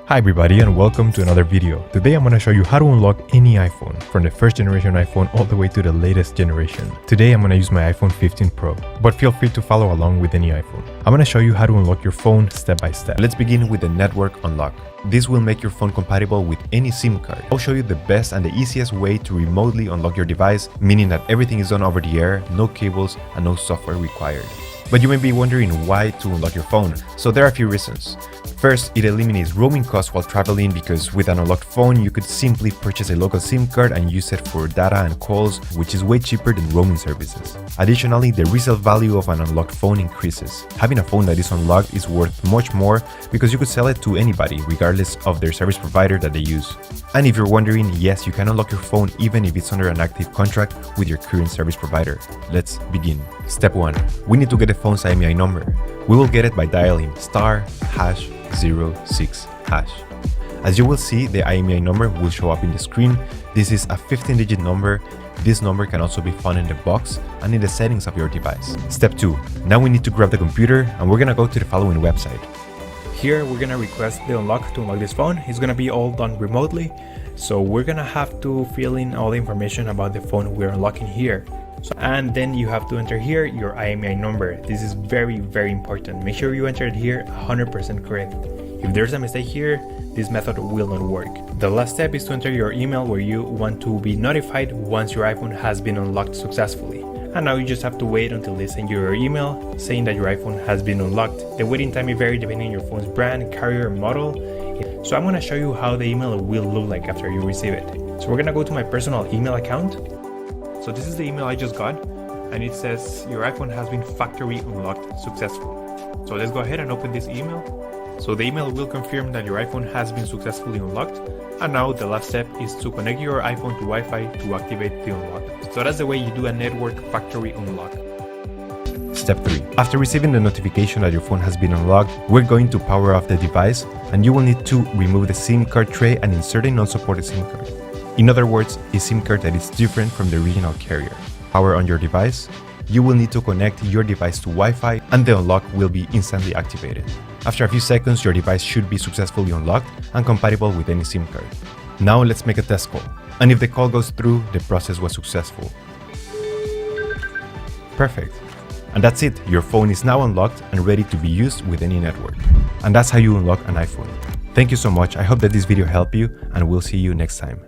Hi everybody and welcome to another video. Today I'm going to show you how to unlock any iPhone, from the first generation iPhone all the way to the latest generation. Today I'm going to use my iPhone 15 Pro, but feel free to follow along with any iPhone. I'm going to show you how to unlock your phone step by step. Let's begin with the network unlock. This will make your phone compatible with any SIM card. I'll show you the best and the easiest way to remotely unlock your device, meaning that everything is done over the air, no cables and no software required. But you may be wondering why to unlock your phone, so there are a few reasons. First, it eliminates roaming costs while traveling because with an unlocked phone, you could simply purchase a local SIM card and use it for data and calls, which is way cheaper than roaming services. Additionally, the resale value of an unlocked phone increases. Having a phone that is unlocked is worth much more because you could sell it to anybody, regardless of their service provider that they use. And if you're wondering, yes, you can unlock your phone even if it's under an active contract with your current service provider. Let's begin. Step 1. We need to get the phone's IMEI number. We will get it by dialing *#06#. As you will see, the IMEI number will show up in the screen. This is a 15-digit number. This number can also be found in the box and in the settings of your device. Step 2. Now we need to grab the computer and we're gonna go to the following website. Here we're gonna request the unlock to unlock this phone. It's gonna be all done remotely, so we're gonna have to fill in all the information about the phone we're unlocking here. And then you have to enter here your IMEI number. This is very important. Make sure you enter it here 100% correct. If there's a mistake here, this method will not work. The last step is to enter your email where you want to be notified once your iPhone has been unlocked successfully. And now you just have to wait until they send you your email saying that your iPhone has been unlocked. The waiting time may vary depending on your phone's brand, carrier, and model. So I'm gonna show you how the email will look like after you receive it. So we're gonna go to my personal email account. So this is the email I just got, and it says your iPhone has been factory unlocked successfully. So let's go ahead and open this email. So the email will confirm that your iPhone has been successfully unlocked, and now the last step is to connect your iPhone to Wi-Fi to activate the unlock. So that's the way you do a network factory unlock. Step 3. After receiving the notification that your phone has been unlocked, we're going to power off the device, and you will need to remove the SIM card tray and insert a non-supported SIM card. In other words, a SIM card that is different from the original carrier. Power on your device. You will need to connect your device to Wi-Fi and the unlock will be instantly activated. After a few seconds, your device should be successfully unlocked and compatible with any SIM card. Now let's make a test call. And if the call goes through, the process was successful. Perfect. And that's it. Your phone is now unlocked and ready to be used with any network. And that's how you unlock an iPhone. Thank you so much. I hope that this video helped you and we'll see you next time.